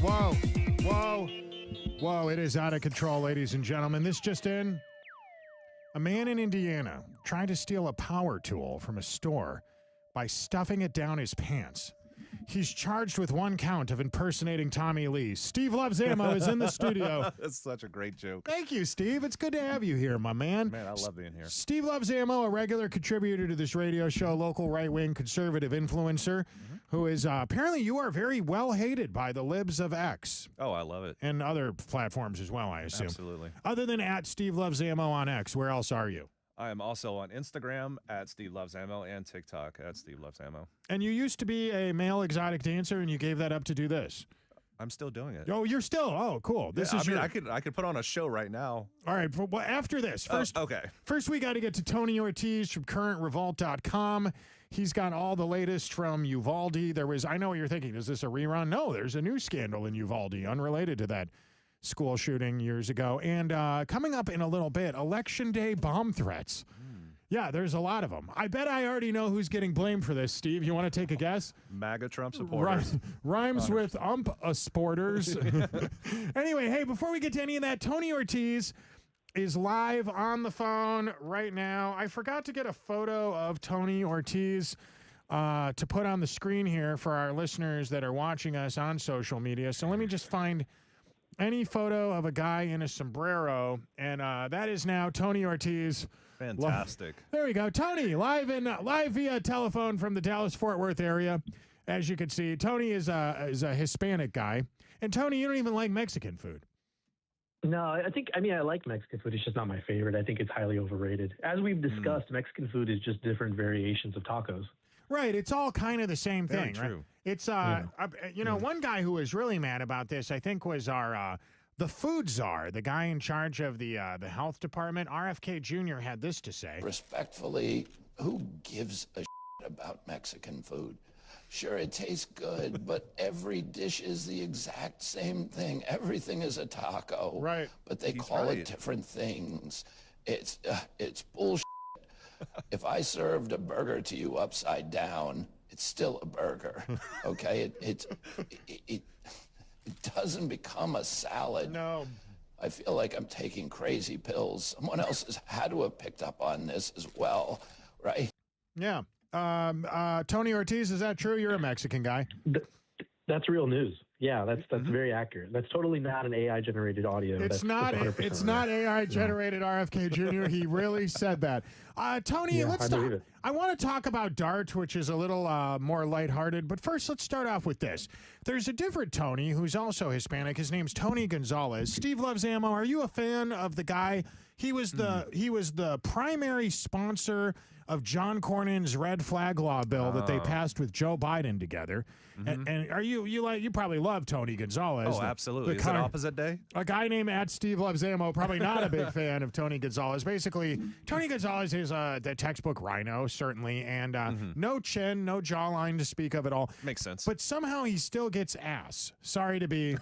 Whoa, whoa, whoa. It is out of control, ladies and gentlemen. This just in. A man in Indiana tried to steal a power tool from a store by stuffing it down his pants. He's charged with one count of impersonating Tommy Lee. Steve Loves Ammo is in the studio. That's such a great joke. Thank you, Steve. It's good to have you here, my man. Man, I love being here. Steve Loves Ammo, a regular contributor to this radio show, local right-wing conservative influencer, who is apparently you are very well hated by the libs of X. Oh, I love it. And other platforms as well, I assume. Absolutely. Other than at Steve Loves Ammo on X, where else are you? I am also on Instagram at Steve Loves Ammo and TikTok at Steve Loves Ammo. And you used to be a male exotic dancer, and you gave that up to do this. I'm still doing it. Oh, you're still? Oh, cool. This is I could put on a show right now. All right. Well, after this, first, okay. First, we got to get to Tony Ortiz from CurrentRevolt.com. He's got all the latest from Uvalde. I know what you're thinking. Is this a rerun? No, there's a new scandal in Uvalde unrelated to that school shooting years ago. And coming up in a little bit, Election Day bomb threats. Yeah, there's a lot of them. I bet I already know who's getting blamed for this, Steve. You want to take a guess? MAGA Trump supporters. Rhymes with sporters. Anyway, hey, before we get to any of that, Tony Ortiz is live on the phone right now. I forgot to get a photo of Tony Ortiz to put on the screen here for our listeners that are watching us on social media. So let me just find any photo of a guy in a sombrero, and that is now Tony Ortiz. Fantastic. There we go. Tony, live via telephone from the Dallas-Fort Worth area. As you can see, Tony is a Hispanic guy. And Tony, you don't even like Mexican food. No, I like Mexican food. It's just not my favorite. I think it's highly overrated. As we've discussed, Mexican food is just different variations of tacos. Right. It's all kind of the same thing, Very true. Right? It's, one guy who was really mad about this, I think, was our the food czar, the guy in charge of the health department. RFK Jr. had this to say. Respectfully, who gives a shit about Mexican food? Sure, it tastes good, but every dish is the exact same thing. Everything is a taco. Right. But they call it different things. It's bullshit. If I served a burger to you upside down, it's still a burger. Okay? It doesn't become a salad. No. I feel like I'm taking crazy pills. Someone else has had to have picked up on this as well, right? Yeah. Tony Ortiz, is that true? You're a Mexican guy. That's real news. Yeah, that's very accurate. That's totally not an AI generated audio. It's not AI generated RFK Jr. He really said that. Tony, let's talk. I want to talk about Dart, which is a little more lighthearted. But first, let's start off with this. There's a different Tony who's also Hispanic. His name's Tony Gonzalez. Steve Loves Ammo. Are you a fan of the guy? He was the primary sponsor of John Cornyn's red flag law bill that they passed with Joe Biden together. And are you probably love Tony Gonzalez? Oh, absolutely. Is it opposite day? A guy named at Steve Loves Ammo, probably not a big fan of Tony Gonzalez. Basically, Tony Gonzalez is the textbook rhino, certainly, and no chin, no jawline to speak of at all. Makes sense. But somehow he still gets ass. Sorry to be...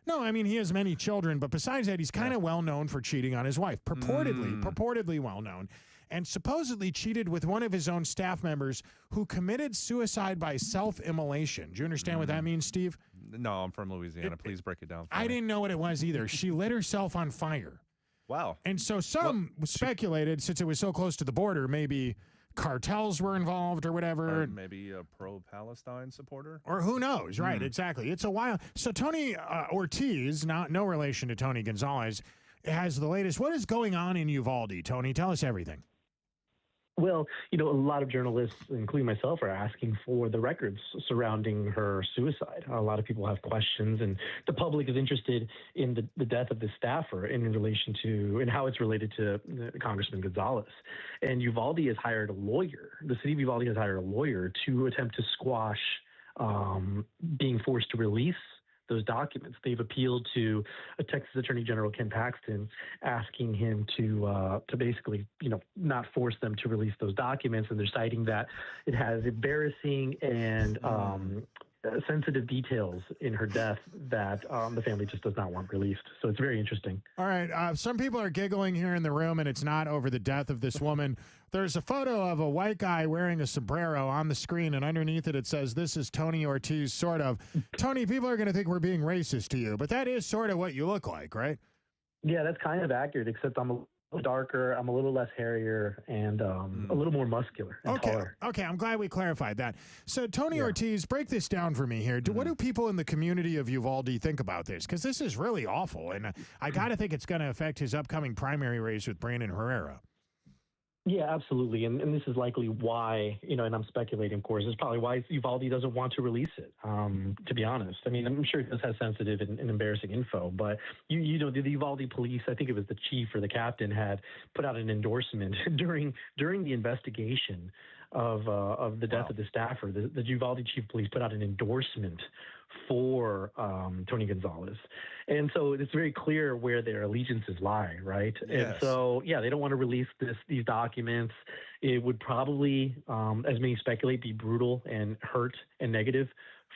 No, I mean, he has many children, but besides that, he's kind of well known for cheating on his wife. Purportedly well known. And supposedly cheated with one of his own staff members who committed suicide by self-immolation. Do you understand what that means, Steve? No, I'm from Louisiana. Please break it down for I me. didn't know what it was either. She lit herself on fire. Wow. And so some speculated, since it was so close to the border, maybe cartels were involved or whatever. Or maybe a pro-Palestine supporter? Or who knows, right, exactly. It's a wild... So Tony Ortiz, no relation to Tony Gonzalez, has the latest. What is going on in Uvalde, Tony? Tell us everything. Well, a lot of journalists, including myself, are asking for the records surrounding her suicide. A lot of people have questions, and the public is interested in the death of the staffer in relation to and how it's related to Congressman Gonzalez. And Uvalde has hired a lawyer. The city of Uvalde has hired a lawyer to attempt to squash being forced to release those documents. They've appealed to a Texas Attorney General, Ken Paxton, asking him to basically, not force them to release those documents. And they're citing that it has embarrassing and sensitive details in her death that the family just does not want released. So it's very interesting. All right. Some people are giggling here in the room, and it's not over the death of this woman. There's a photo of a white guy wearing a sombrero on the screen, and underneath it, it says, "This is Tony Ortiz," sort of. Tony, people are going to think we're being racist to you, but that is sort of what you look like, right? Yeah, that's kind of accurate, except I'm a little darker, I'm a little less hairier, and a little more muscular and taller. Okay, I'm glad we clarified that. So, Tony Ortiz, break this down for me here. What do people in the community of Uvalde think about this? Because this is really awful, and I got to think it's going to affect his upcoming primary race with Brandon Herrera. Yeah, absolutely. And this is likely why, and I'm speculating, of course, it's probably why Uvalde doesn't want to release it, to be honest. I mean, I'm sure it does have sensitive and embarrassing info, but, the Uvalde police, I think it was the chief or the captain, had put out an endorsement during the investigation of the death of the staffer. The Uvalde chief of police put out an endorsement for Tony Gonzalez. And so it's very clear where their allegiances lie, right? Yes. And so, they don't want to release these documents. It would probably, as many speculate, be brutal and hurt and negative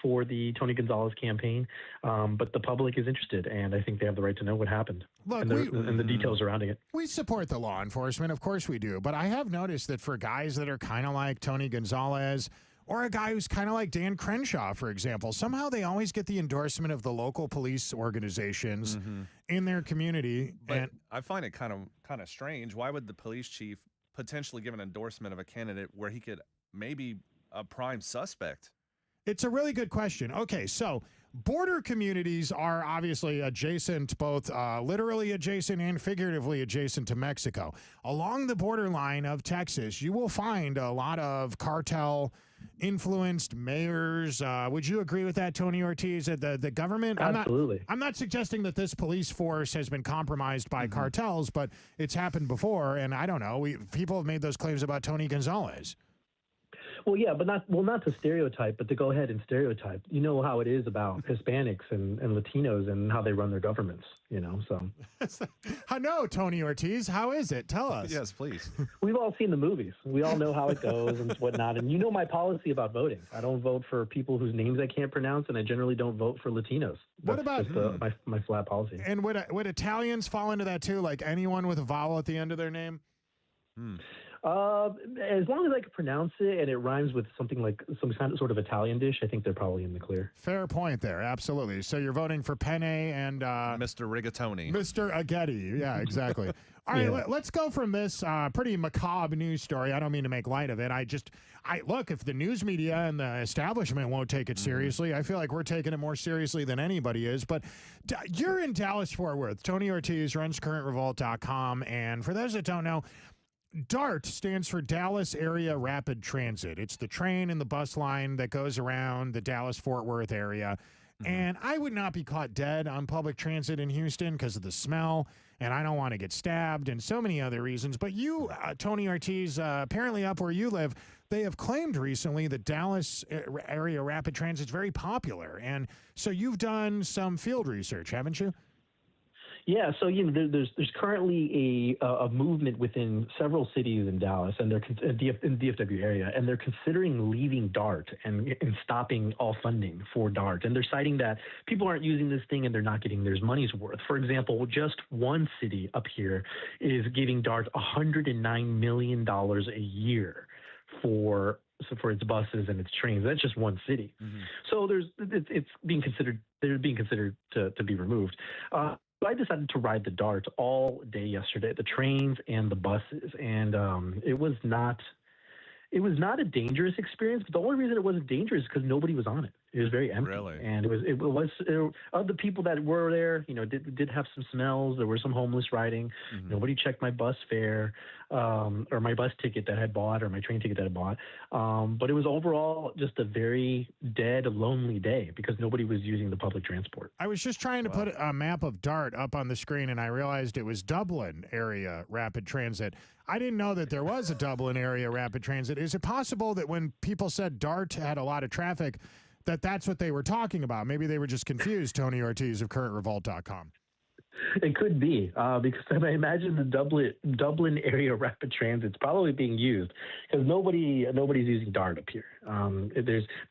for the Tony Gonzalez campaign. But the public is interested, and I think they have the right to know what happened. Look, and the details surrounding it. We support the law enforcement, of course we do. But I have noticed that for guys that are kind of like Tony Gonzalez, or a guy who's kind of like Dan Crenshaw, for example, somehow they always get the endorsement of the local police organizations in their community. But and I find it kind of strange. Why would the police chief potentially give an endorsement of a candidate where he could maybe a prime suspect? It's a really good question. Okay, so border communities are obviously adjacent, both literally adjacent and figuratively adjacent to Mexico. Along the borderline of Texas, you will find a lot of cartel influenced mayors. Would you agree with that, Tony Ortiz? That the government? Absolutely. I'm not suggesting that this police force has been compromised by cartels, but it's happened before, and I don't know. People have made those claims about Tony Gonzalez. Well, yeah, but not to stereotype, but to go ahead and stereotype. You know how it is about Hispanics and Latinos and how they run their governments, so. No, Tony Ortiz, how is it? Tell us. Yes, please. We've all seen the movies. We all know how it goes and whatnot. And my policy about voting. I don't vote for people whose names I can't pronounce, and I generally don't vote for Latinos. What about my flat policy? And would Italians fall into that too? Like anyone with a vowel at the end of their name? As long as I can pronounce it and it rhymes with something like some sort of Italian dish, I think they're probably in the clear. Fair point there. Absolutely. So you're voting for Penne and Mr. Rigatoni. Mr. Aghetti. Yeah, exactly. All right, let's go from this pretty macabre news story. I don't mean to make light of it. Look, if the news media and the establishment won't take it seriously, I feel like we're taking it more seriously than anybody is. But you're in Dallas-Fort Worth. Tony Ortiz runs CurrentRevolt.com. And for those that don't know, DART stands for Dallas Area Rapid Transit. It's the train and the bus line that goes around the Dallas-Fort Worth area. And I would not be caught dead on public transit in Houston because of the smell, and I don't want to get stabbed and so many other reasons. But you, Tony Ortiz, apparently up where you live, they have claimed recently that Dallas Area Rapid Transit is very popular. And so you've done some field research, haven't you? Yeah, so there's currently a movement within several cities in Dallas and they're in the DFW area, and they're considering leaving DART and stopping all funding for DART. And they're citing that people aren't using this thing and they're not getting their money's worth. For example, just one city up here is giving DART $109 million a year for its buses and its trains. That's just one city. So it's being considered. They're being considered to be removed. I decided to ride the DART all day yesterday, the trains and the buses, and it was not a dangerous experience. But the only reason it wasn't dangerous is because nobody was on it. It was very empty, and it was of the people that were there. Did have some smells. There were some homeless riding. Nobody checked my bus fare or my bus ticket that I had bought or my train ticket that I bought. But it was overall just a very dead, lonely day because nobody was using the public transport. I was just trying to put a map of DART up on the screen, and I realized it was Dublin Area Rapid Transit. I didn't know that there was a Dublin Area Rapid Transit. Is it possible that when people said DART had a lot of traffic, that's what they were talking about? Maybe they were just confused, Tony Ortiz of CurrentRevolt.com. It could be because I imagine the Dublin area rapid transit's probably being used because nobody's using Dart up here.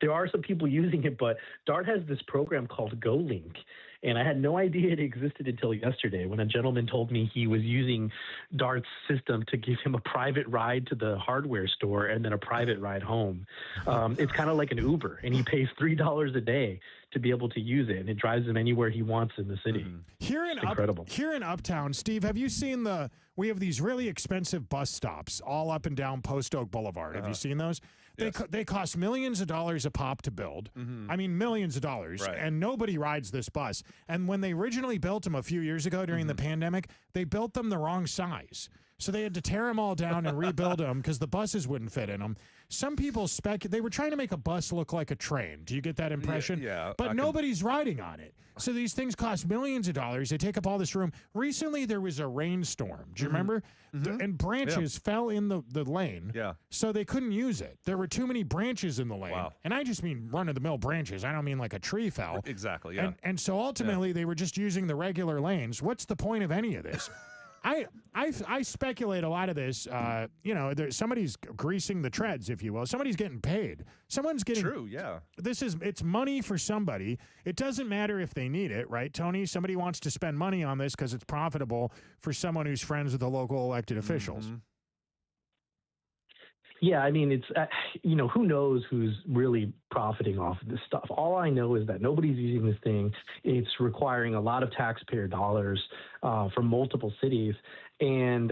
There are some people using it, but Dart has this program called GoLink, and I had no idea it existed until yesterday when a gentleman told me he was using Dart's system to give him a private ride to the hardware store and then a private ride home. It's kind of like an Uber, and he pays $3 a day to be able to use it, and it drives him anywhere he wants in the city. Incredible. Here in Uptown, Steve, have you seen we have these really expensive bus stops all up and down Post Oak Boulevard. Have you seen those? Yes. They cost millions of dollars a pop to build. I mean, millions of dollars. Right. And nobody rides this bus. And when they originally built them a few years ago during the pandemic, they built them the wrong size. So they had to tear them all down and rebuild them because the buses wouldn't fit in them. Some people they were trying to make a bus look like a train. Do you get that impression? Yeah. But nobody's riding on it. So these things cost millions of dollars. They take up all this room. Recently, there was a rainstorm. Do you remember? And branches fell in the lane. Yeah. So they couldn't use it. There were too many branches in the lane. Wow. And I just mean run-of-the-mill branches. I don't mean like a tree fell. Exactly, yeah. And so ultimately, they were just using the regular lanes. What's the point of any of this? I speculate a lot of this. Somebody's greasing the treads, if you will. Somebody's getting paid. Someone's getting. True, yeah. It's money for somebody. It doesn't matter if they need it, right, Tony? Somebody wants to spend money on this because it's profitable for someone who's friends with the local elected officials. Yeah, I mean, it's, who knows who's really profiting off of this stuff. All I know is that nobody's using this thing. It's requiring a lot of taxpayer dollars from multiple cities. And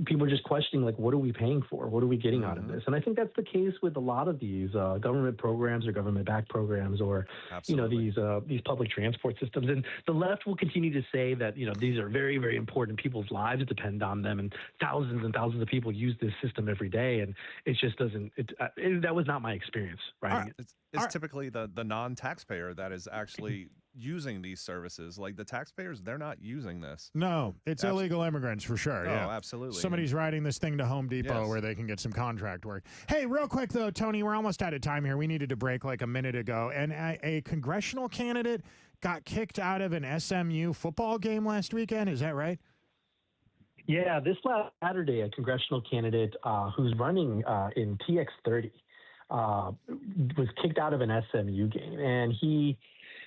people are just questioning, like, what are we paying for? What are we getting out of this? And I think that's the case with a lot of these government programs or government-backed programs or, these public transport systems. And the left will continue to say that, these are very, very important. People's lives depend on them. And thousands of people use this system every day. And it just doesn't that was not my experience, right? It's typically the non-taxpayer that is actually using these services. Like the taxpayers, they're not using this. No, it's illegal immigrants for sure. Oh, yeah, absolutely. Somebody's riding this thing to Home Depot where they can get some contract work. Hey, real quick though, Tony, we're almost out of time here. We needed to break like a minute ago. And a congressional candidate got kicked out of an SMU football game last weekend. Is that right? Yeah, this last Saturday, a congressional candidate who's running in TX30 was kicked out of an SMU game, and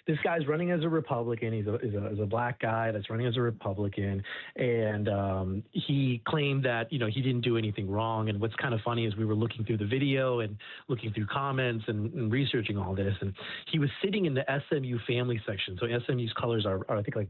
this guy's running as a Republican. He's a black guy that's running as a Republican, and he claimed that he didn't do anything wrong. And what's kind of funny is we were looking through the video and looking through comments and researching all this, and he was sitting in the SMU family section. So SMU's colors are I think like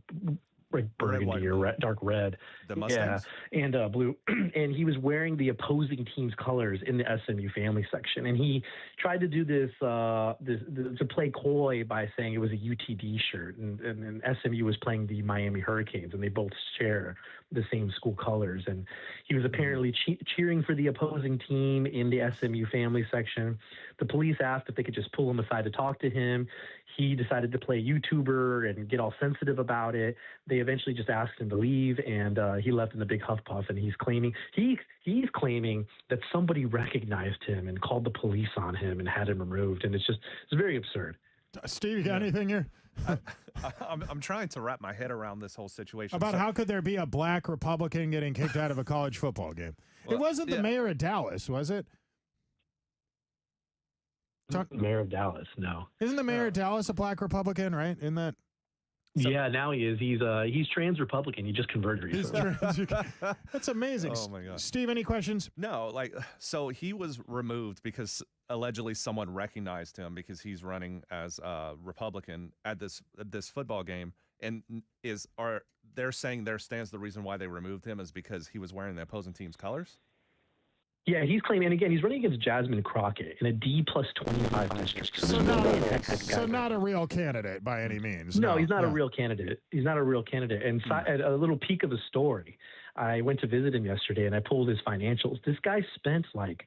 burgundy or dark red. The Mustangs? Yeah, and blue. And he was wearing the opposing team's colors in the SMU family section. And he tried to do this to play coy by saying it was a UTD shirt. And SMU was playing the Miami Hurricanes, and they both share the same school colors. And he was apparently cheering for the opposing team in the SMU family section. The police asked if they could just pull him aside to talk to him. He decided to play YouTuber and get all sensitive about it. They eventually just asked him to leave, and he left in a big huff puff. And he's claiming that somebody recognized him and called the police on him and had him removed. And it's very absurd. Steve, you got anything here? I'm trying to wrap my head around this whole situation. About how could there be a black Republican getting kicked out of a college football game? Well, it wasn't the mayor of Dallas, was it? Mayor of Dallas, no. Isn't the mayor of Dallas a black Republican, right? In that? Yeah, now he is. He's trans Republican. He just converted recently. That's amazing. Oh my God. Steve, any questions? No, so he was removed because allegedly someone recognized him because he's running as a Republican at this football game, and they're saying there stands the reason why they removed him is because he was wearing the opposing team's colors? Yeah, he's claiming, and again, he's running against Jasmine Crockett in a D+25 district. So not a real candidate by any means. No, he's not a real candidate. He's not a real candidate. And a little peek of the story, I went to visit him yesterday, and I pulled his financials. This guy spent like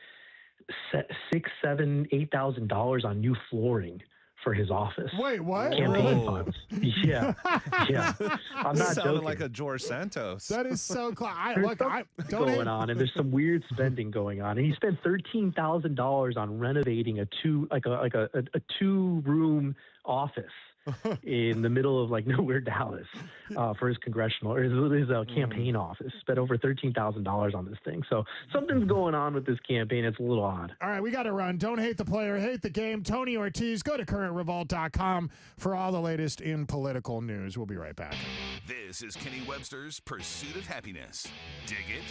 $6,000, $7,000, $8,000 on new flooring for his office. Wait, what? Campaign funds. Yeah. I'm not joking. Like a George Santos. That is so close. Going on, and there's some weird spending going on. And he spent $13,000 on renovating a two-room office in the middle of like nowhere Dallas for his congressional or his campaign office. Spent over $13,000 on this thing. So something's going on with this campaign. It's a little odd. All right, we got to run. Don't hate the player, hate the game. Tony Ortiz, go to currentrevolt.com for all the latest in political news. We'll be right back. This is Kenny Webster's Pursuit of Happiness. Dig it?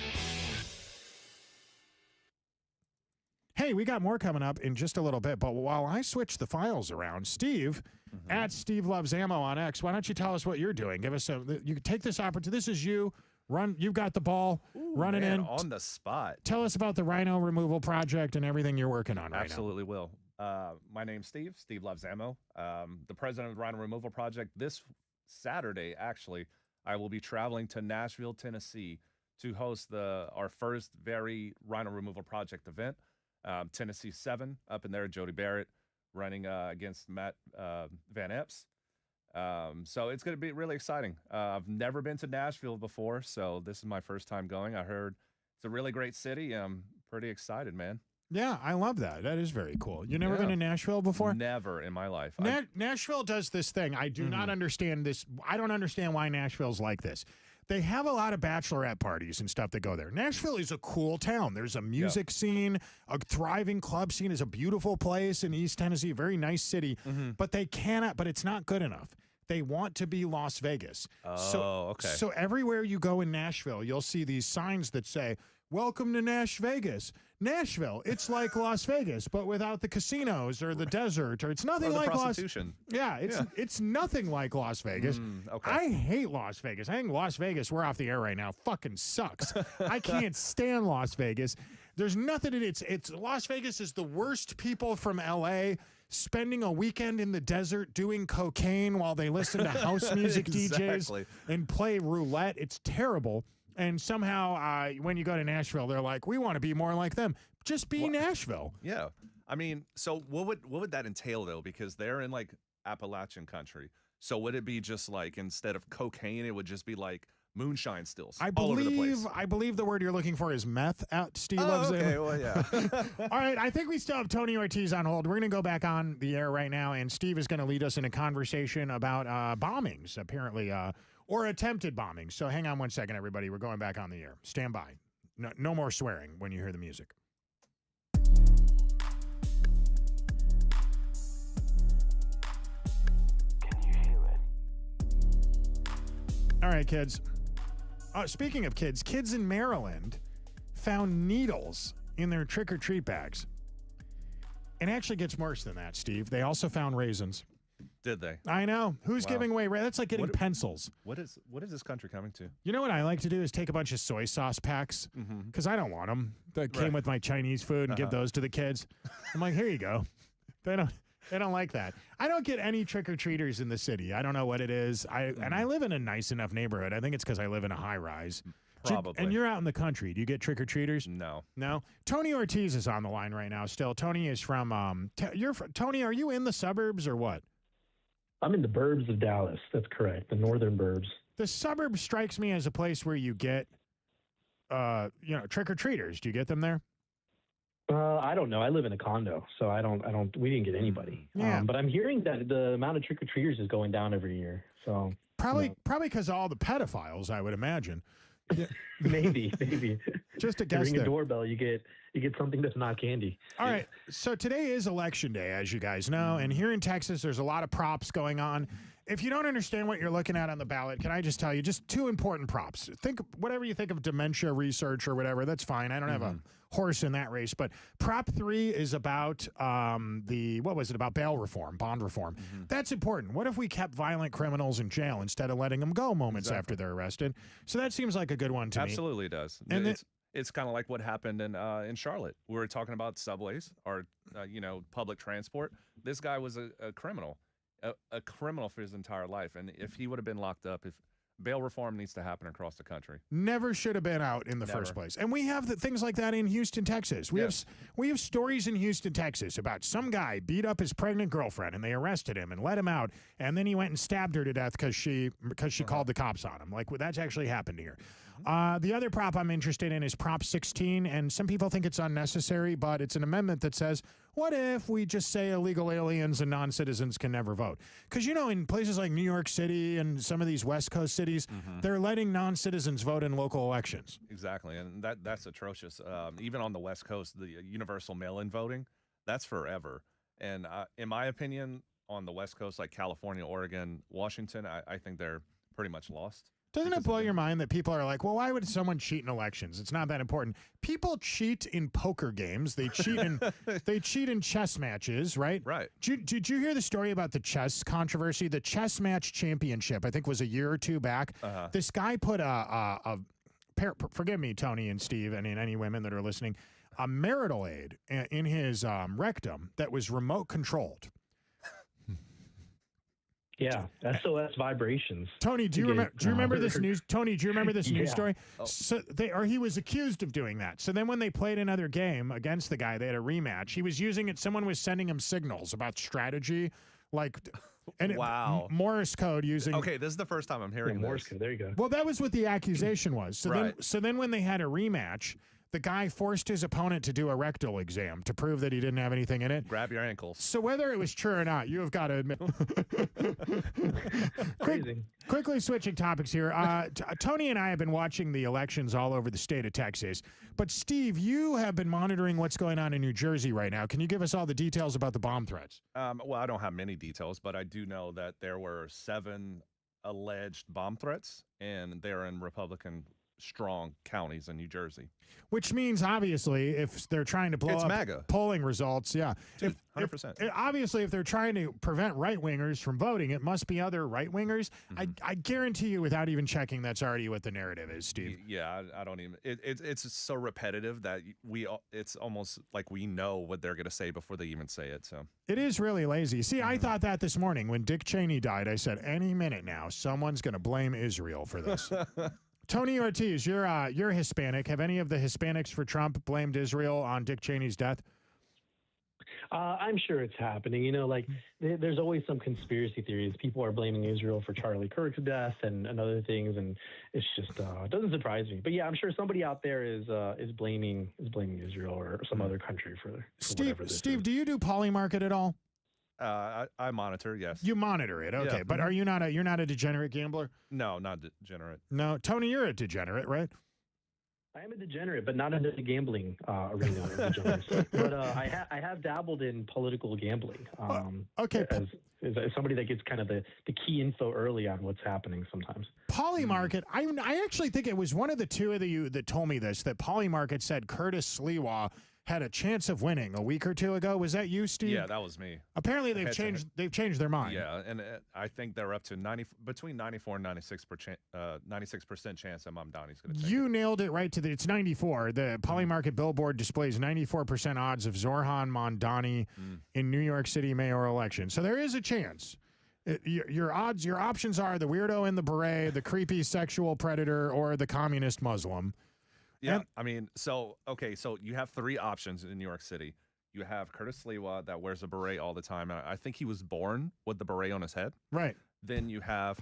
Hey, we got more coming up in just a little bit, but while I switch the files around, Steve, at Steve Loves Ammo on X, why don't you tell us what you're doing? Give us you can take this opportunity. This is you. You've got the ball. Run it in. On the spot. Tell us about the rhino removal project and everything you're working on right now. Absolutely will. My name's Steve. Steve Loves Ammo. The president of the Rhino Removal Project. This Saturday, actually, I will be traveling to Nashville, Tennessee to host our first very Rhino Removal Project event. Tennessee 7 up in there, Jody Barrett running against Matt Van Epps. So it's going to be really exciting. I've never been to Nashville before, so this is my first time going. I heard it's a really great city. I'm pretty excited, man. Yeah, I love that. That is very cool. You never been to Nashville before? Never in my life. Nashville does this thing. I do not understand this. I don't understand why Nashville's like this. They have a lot of bachelorette parties and stuff that go there. Nashville is a cool town. There's a music scene, a thriving club scene. It's a beautiful place in East Tennessee, a very nice city. But they cannot, but it's not good enough. They want to be Las Vegas. Okay. So everywhere you go in Nashville, you'll see these signs that say, "Welcome to Nash Vegas." Nashville, it's like Las Vegas, but without the casinos or the desert, or it's nothing like prostitution. It's nothing like Las Vegas. Okay. I hate Las Vegas. I think Las Vegas, we're off the air right now, fucking sucks. I can't stand Las Vegas. There's nothing in it. It's Las Vegas is the worst people from LA spending a weekend in the desert doing cocaine while they listen to house music DJs and play roulette. It's terrible. And somehow when you go to Nashville, they're like, we want to be more like them. Just be Nashville. Yeah. I mean, so what would that entail, though? Because they're in, like, Appalachian country. So would it be just, like, instead of cocaine, it would just be, like, moonshine stills all over the place? I believe the word you're looking for is meth. Steve loves it. Okay, well, yeah. All right, I think we still have Tony Ortiz on hold. We're going to go back on the air right now, and Steve is going to lead us in a conversation about bombings, apparently, or attempted bombings. So hang on one second, everybody. We're going back on the air. Stand by. No more swearing when you hear the music. Can you hear it? All right, kids. Speaking of kids, kids in Maryland found needles in their trick-or-treat bags. It actually gets worse than that, Steve. They also found raisins. Did they? I know. Who's giving away? That's like getting pencils. What is this country coming to? You know what I like to do is take a bunch of soy sauce packs because I don't want them. That came with my Chinese food and give those to the kids. I'm like, here you go. They don't like that. I don't get any trick-or-treaters in the city. I don't know what it is. And I live in a nice enough neighborhood. I think it's because I live in a high-rise. Probably. And you're out in the country. Do you get trick-or-treaters? No. No? Tony Ortiz is on the line right now still. Tony is from Tony, are you in the suburbs or what? I'm in the burbs of Dallas. That's correct. The northern burbs. The suburbs strikes me as a place where you get, trick-or-treaters. Do you get them there? I don't know. I live in a condo, so we didn't get anybody. Yeah. But I'm hearing that the amount of trick-or-treaters is going down every year. So probably because of all the pedophiles, I would imagine. maybe. Just a guess. You ring a doorbell, you get something that's not candy. All right. So today is election day, as you guys know, and here in Texas, there's a lot of props going on. If you don't understand what you're looking at on the ballot, can I just tell you just two important props? Think whatever you think of dementia research or whatever, that's fine. I don't have a horse in that race, but prop 3 is about about bail reform, bond reform. That's important. What if we kept violent criminals in jail instead of letting them go moments after they're arrested? So that seems like a good one to me. Absolutely does. And it's kind of like what happened in Charlotte. We were talking about subways or public transport. This guy was a criminal. A criminal for his entire life, and if he would have been locked up, if bail reform needs to happen across the country, never should have been out in the first place. And we have things like that in Houston, Texas. We have stories in Houston, Texas about some guy beat up his pregnant girlfriend, and they arrested him and let him out, and then he went and stabbed her to death because she called the cops on him. Like that's actually happened here. The other prop I'm interested in is Prop 16, and some people think it's unnecessary, but it's an amendment that says, what if we just say illegal aliens and non-citizens can never vote? Because, you know, in places like New York City and some of these West Coast cities, they're letting non-citizens vote in local elections. Exactly, and that's atrocious. Even on the West Coast, the universal mail-in voting, that's forever. And in my opinion, on the West Coast, like California, Oregon, Washington, I think they're pretty much lost. Doesn't it blow your mind that people are like, well, why would someone cheat in elections? It's not that important. People cheat in poker games. They cheat in they cheat in chess matches, right? Right. Did you hear the story about the chess controversy? The chess match championship, I think, was a year or two back. This guy put forgive me, Tony and Steve, and any women that are listening, a marital aid in his rectum that was remote controlled. Yeah, SOS vibrations. Tony, do you remember this news? Tony, do you remember this news story? Oh. So he was accused of doing that. So then when they played another game against the guy, they had a rematch. He was using it. Someone was sending him signals about strategy, like wow, Morse code using. Okay, this is the first time I'm hearing Morse this. code. There you go. Well, that was what the accusation was. So Right. then when they had a rematch, the guy forced his opponent to do a rectal exam to prove that he didn't have anything in it. Grab your ankles. So whether it was true or not, you have got to admit. Crazy. Quickly switching topics here. Tony and I have been watching the elections all over the state of Texas. But Steve, you have been monitoring what's going on in New Jersey right now. Can you give us all the details about the bomb threats? Well, I don't have many details, but I do know that there were 7 alleged bomb threats, and they're in Republican strong counties in New Jersey. Which means, obviously, if they're trying to blow It's up MAGA. polling results, yeah. Dude, 100%. Obviously, if they're trying to prevent right-wingers from voting, it must be other right-wingers. I guarantee you, without even checking, that's already what the narrative is, Steve. Yeah, I don't even. It's so repetitive that it's almost like we know what they're going to say before they even say it. So It is really lazy. See, I thought that this morning when Dick Cheney died. I said, any minute now, someone's going to blame Israel for this. Tony Ortiz, you're Hispanic. Have any of the Hispanics for Trump blamed Israel on Dick Cheney's death? I'm sure it's happening. You know, like there's always some conspiracy theories. People are blaming Israel for Charlie Kirk's death and other things, and it's just it doesn't surprise me. But yeah, I'm sure somebody out there is blaming Israel or some other country for whatever this Steve, is. do you do Polymarket at all? I monitor, yes. You monitor it, okay. Yeah. But you're not a degenerate gambler? No, not degenerate. No, Tony, you're a degenerate, right? I am a degenerate, but not into the gambling arena. But I have dabbled in political gambling. Okay. As somebody that gets kind of the key info early on what's happening sometimes. Polymarket, I actually think it was one of the two of you that told me this, that Polymarket said Curtis Sliwa had a chance of winning a week or two ago. Was that you, Steve? Yeah, that was me. Apparently they've changed their mind. Yeah, and I think they're up to between 94 and 96% chance that Mamdani's going to take You it. nailed it right to it's 94. The Polymarket billboard displays 94% odds of Zoran Mamdani in New York City mayoral election. So there is a chance. Your options are the weirdo in the beret, the creepy sexual predator, or the communist Muslim. Yeah, I mean, so you have 3 options in New York City. You have Curtis Sliwa that wears a beret all the time. And I think he was born with the beret on his head. Right. Then you have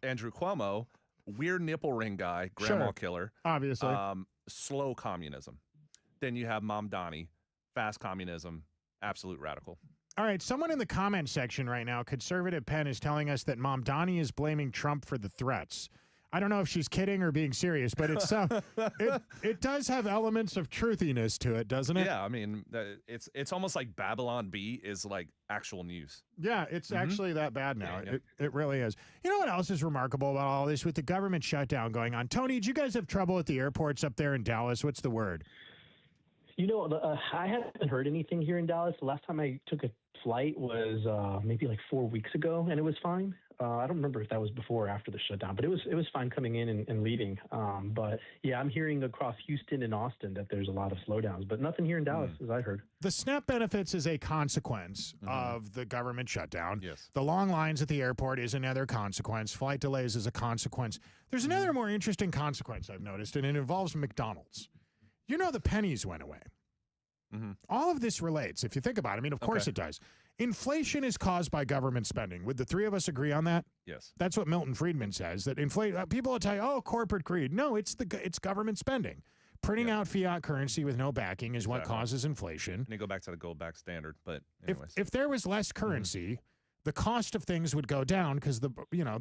Andrew Cuomo, weird nipple ring guy, grandma killer. Obviously. Slow communism. Then you have Mamdani, fast communism, absolute radical. All right, someone in the comment section right now, Conservative Pen, is telling us that Mamdani is blaming Trump for the threats. I don't know if she's kidding or being serious, but it does have elements of truthiness to it, doesn't it? Yeah, I mean, it's almost like Babylon Bee is like actual news. Yeah, it's actually that bad now. Yeah. It really is. You know what else is remarkable about all this with the government shutdown going on? Tony, did you guys have trouble at the airports up there in Dallas? What's the word? You know, I haven't heard anything here in Dallas. The last time I took a flight was maybe like 4 weeks ago, and it was fine. I don't remember if that was before or after the shutdown, but it was fine coming in and leaving. But yeah, I'm hearing across Houston and Austin that there's a lot of slowdowns, but nothing here in Dallas, as I heard. The SNAP benefits is a consequence of the government shutdown. Yes. The long lines at the airport is another consequence. Flight delays is a consequence. There's another more interesting consequence I've noticed, and it involves McDonald's. You know, the pennies went away. All of this relates, if you think about it. I mean, of course it does. Inflation is caused by government spending. Would the three of us agree on that? Yes. That's what Milton Friedman says, that people will tell you, oh, corporate greed. No, it's government spending. Printing out fiat currency with no backing is what causes inflation. And you go back to the gold back standard, but anyways. If there was less currency, the cost of things would go down because the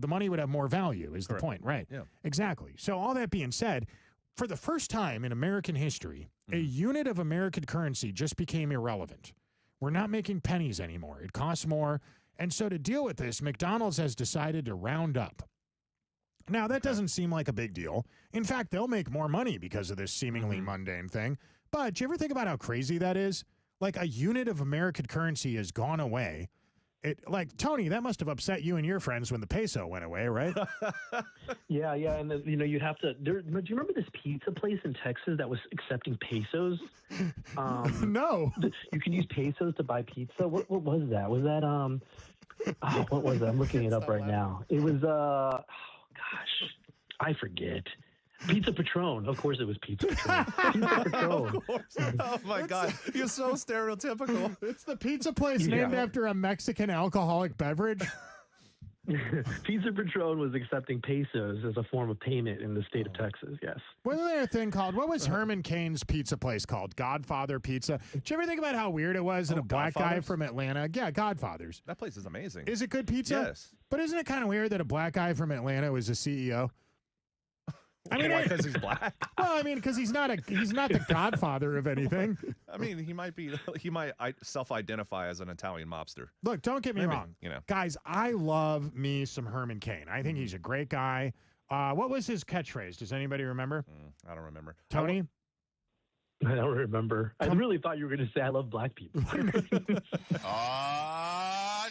money would have more value is the point, right? Yeah. Exactly. So all that being said, for the first time in American history, a unit of American currency just became irrelevant. We're not making pennies anymore. It costs more. And so to deal with this, McDonald's has decided to round up. Now, that doesn't seem like a big deal. In fact, they'll make more money because of this seemingly mundane thing. But do you ever think about how crazy that is? Like, a unit of American currency has gone away. Tony, that must have upset you and your friends when the peso went away, right? Yeah, and you have to. Do you remember this pizza place in Texas that was accepting pesos? No. You can use pesos to buy pizza. What was that? Was that what was that? I'm looking it up right now. It was gosh, I forget. Pizza Patron. Of course it was Pizza Patron. Pizza Patron. Of course. Oh, my God. You're so stereotypical. It's the pizza place named after a Mexican alcoholic beverage. Pizza Patron was accepting pesos as a form of payment in the state of Texas, yes. Wasn't there a thing called, what was Herman Cain's pizza place called? Godfather Pizza. Did you ever think about how weird it was that a black guy from Atlanta? Yeah, Godfather's. That place is amazing. Is it good pizza? Yes. But isn't it kind of weird that a black guy from Atlanta was a CEO? I mean, because he's black. Well, I mean, because he's not the godfather of anything. I mean, he might self-identify as an Italian mobster. Look, don't get me wrong, guys. I love me some Herman Cain. I think he's a great guy. What was his catchphrase? Does anybody remember? I don't remember. Tony? I don't remember. I really thought you were going to say I love black people.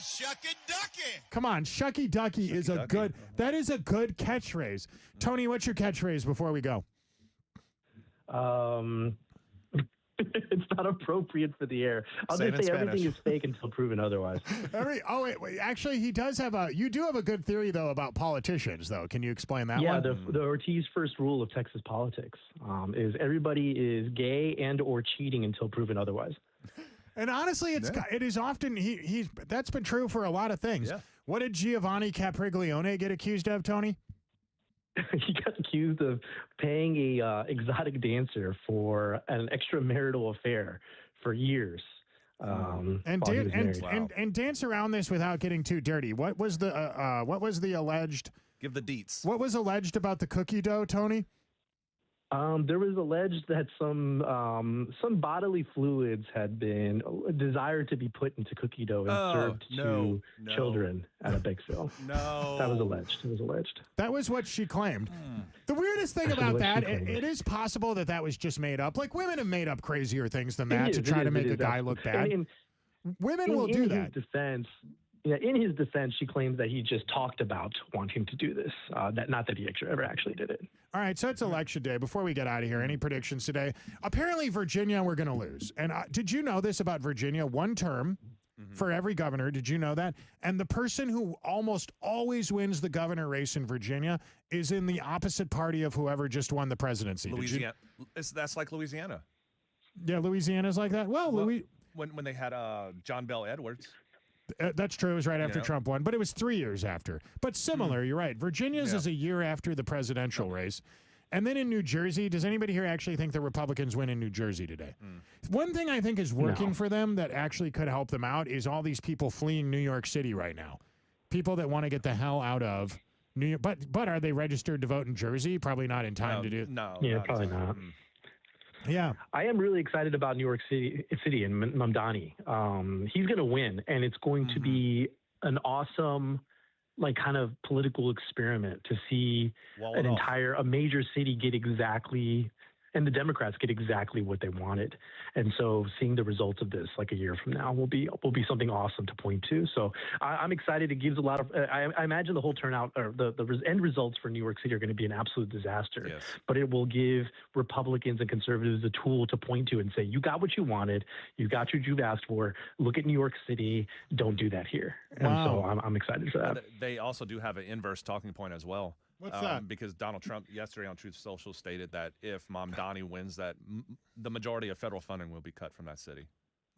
Shucky Ducky. Come on, Shucky Ducky is a good. That is a good catchphrase. Tony, what's your catchphrase before we go? It's not appropriate for the air. I'll just say everything is fake until proven otherwise. Wait. Actually, he does have you do have a good theory though about politicians though. Can you explain that one? Yeah, the Ortiz first rule of Texas politics is everybody is gay and or cheating until proven otherwise. And honestly, it is often that's been true for a lot of things. Yeah. What did Giovanni Capriglione get accused of, Tony? He got accused of paying a exotic dancer for an extramarital affair for years. And dance around this without getting too dirty. What was the alleged? Give the deets. What was alleged about the cookie dough, Tony? There was alleged that some bodily fluids had been desired to be put into cookie dough and served to children at a bake sale. No, that was alleged. It was alleged. That was what she claimed. The weirdest thing about that, it is possible that was just made up. Like women have made up crazier things than that to try to make a guy look bad. Women will do that. In his defense, she claims that he just talked about wanting to do this, not that he ever actually did it. All right, so it's election day. Before we get out of here, any predictions today? Apparently, Virginia, we're going to lose. And did you know this about Virginia? One term for every governor. Did you know that? And the person who almost always wins the governor race in Virginia is in the opposite party of whoever just won the presidency. Louisiana. That's like Louisiana. Yeah, Louisiana's like that. Well, when they had John Bell Edwards. That's true. It was right after Trump won, but it was 3 years after. But similar, you're right. Virginia's is a year after the presidential race. And then in New Jersey, does anybody here actually think the Republicans win in New Jersey today? One thing I think is working for them that actually could help them out is all these people fleeing New York City right now. People that want to get the hell out of New York. But are they registered to vote in Jersey? Probably not in time to do it. No. Yeah, probably not. Yeah, I am really excited about New York City and Mamdani. He's going to win, and it's going to be an awesome, kind of political experiment to see a major city get exactly, and the Democrats get exactly what they wanted. And so seeing the results of this a year from now will be something awesome to point to. So I'm excited. It gives a lot of, I imagine the whole turnout or the end results for New York City are going to be an absolute disaster, but it will give Republicans and conservatives a tool to point to and say, you got what you wanted. You got what you've asked for. Look at New York City. Don't do that here. And so I'm excited for that. They also do have an inverse talking point as well. What's that? Because Donald Trump yesterday on Truth Social stated that if Mamdani wins, that the majority of federal funding will be cut from that city.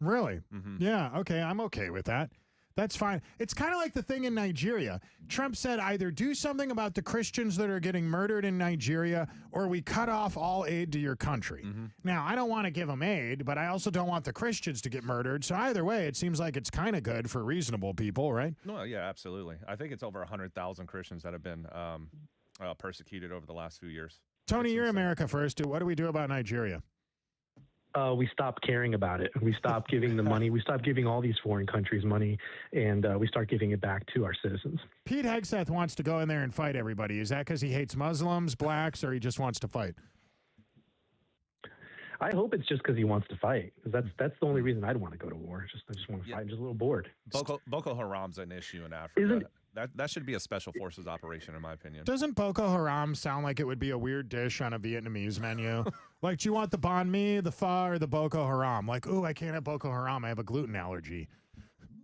Really? Yeah, okay, I'm okay with that. That's fine. It's kind of like the thing in Nigeria. Trump said either do something about the Christians that are getting murdered in Nigeria or we cut off all aid to your country. Now, I don't want to give them aid, but I also don't want the Christians to get murdered. So either way, it seems like it's kind of good for reasonable people, right? No, yeah, absolutely. I think it's over 100,000 Christians that have been persecuted over the last few years. Tony, you're America First. What do we do about Nigeria? We stopped caring about it. We stopped giving the money. We stopped giving all these foreign countries money, and we start giving it back to our citizens. Pete Hegseth wants to go in there and fight everybody. Is that because he hates Muslims, blacks, or he just wants to fight? I hope it's just because he wants to fight. Because that's the only reason I'd want to go to war. I just want to fight. I'm just a little bored. Boko Haram's an issue in Africa. That should be a special forces operation, in my opinion. Doesn't Boko Haram sound like it would be a weird dish on a Vietnamese menu? Like, do you want the banh mi, the pho, or the Boko Haram? Like, ooh, I can't have Boko Haram. I have a gluten allergy.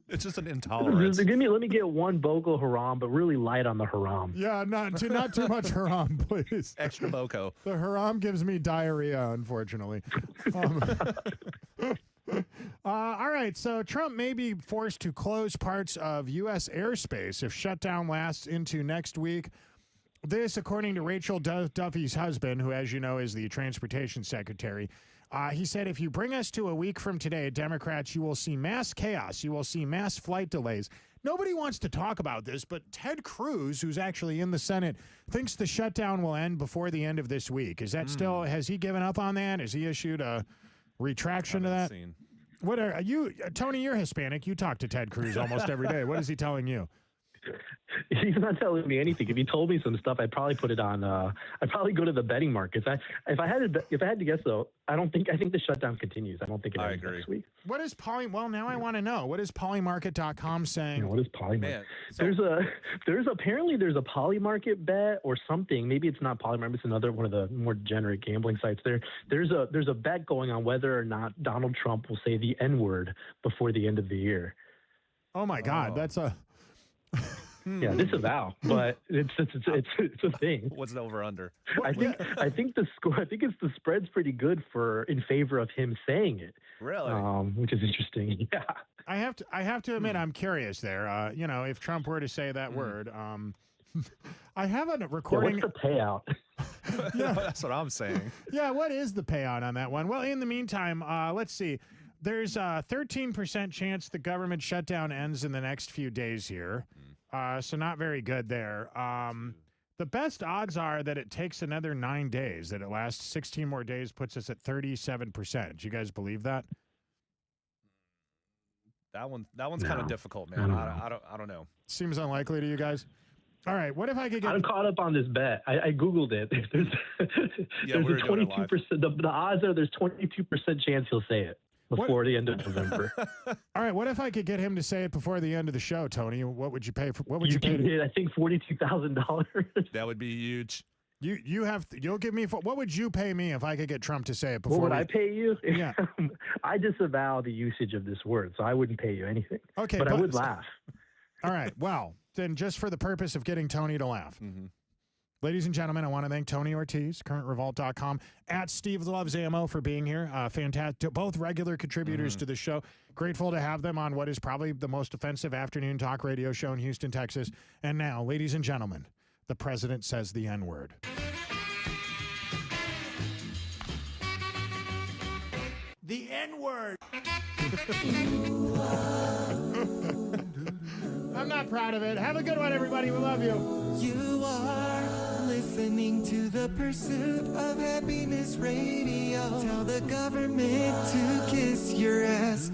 It's just an intolerance. Let me get one Boko Haram, but really light on the haram. Yeah, not too much haram, please. Extra Boko. The haram gives me diarrhea, unfortunately. All right, so Trump may be forced to close parts of U.S. airspace if shutdown lasts into next week. This, according to Rachel Duffy's husband, who, as you know, is the transportation secretary. He said, if you bring us to a week from today, Democrats, you will see mass chaos. You will see mass flight delays. Nobody wants to talk about this, but Ted Cruz, who's actually in the Senate, thinks the shutdown will end before the end of this week. Is that still, has he given up on that? Has he issued a retraction to that? What are you, Tony, you're Hispanic. You talk to Ted Cruz almost every day. What is he telling you? He's not telling me anything. If he told me some stuff, I'd probably put it on. I'd probably go to the betting markets. If I had to guess though, I think the shutdown continues. I don't think it ends next week. What is Well, now I want to know. What is Polymarket.com saying? What is Polymarket? There's apparently a Polymarket bet or something. Maybe it's not Polymarket. It's another one of the more degenerate gambling sites. There's a bet going on whether or not Donald Trump will say the N-word before the end of the year. Oh my God, that's a. Yeah, disavow, but it's a thing. What's the over under? I think the score. I think the spread's pretty good in favor of him saying it. Really? Which is interesting. Yeah. I have to admit, I'm curious there. If Trump were to say that word, I have a recording. Yeah, what's the payout? Yeah, that's what I'm saying. Yeah, what is the payout on that one? Well, in the meantime, let's see. There's a 13% chance the government shutdown ends in the next few days here. So not very good there. The best odds are that it takes another 9 days, that it lasts 16 more days, puts us at 37%. Do you guys believe that? That one's kind of difficult, man. I don't know. Seems unlikely to you guys. All right, what if I could get? I'm caught up on this bet. I googled it. There's a 22%. The odds are there's 22% chance he'll say it before the end of November. All right, what if I could get him to say it before the end of the show, Tony? What would you pay for? What would you pay? I think $42,000. That would be huge. You'll give me. What would you pay me if I could get Trump to say it before? What would I pay you? Yeah. I disavow the usage of this word, so I wouldn't pay you anything. Okay, but I would laugh. All right. Well, then just for the purpose of getting Tony to laugh. Ladies and gentlemen, I want to thank Tony Ortiz, currentrevolt.com, at Steve Loves Ammo for being here. Fantastic. Both regular contributors to the show. Grateful to have them on what is probably the most offensive afternoon talk radio show in Houston, Texas. And now, ladies and gentlemen, the president says the N-word. The N-word. I'm not proud of it. Have a good one, everybody. We love you. You are listening to the Pursuit of Happiness Radio. Tell the government to kiss your ass.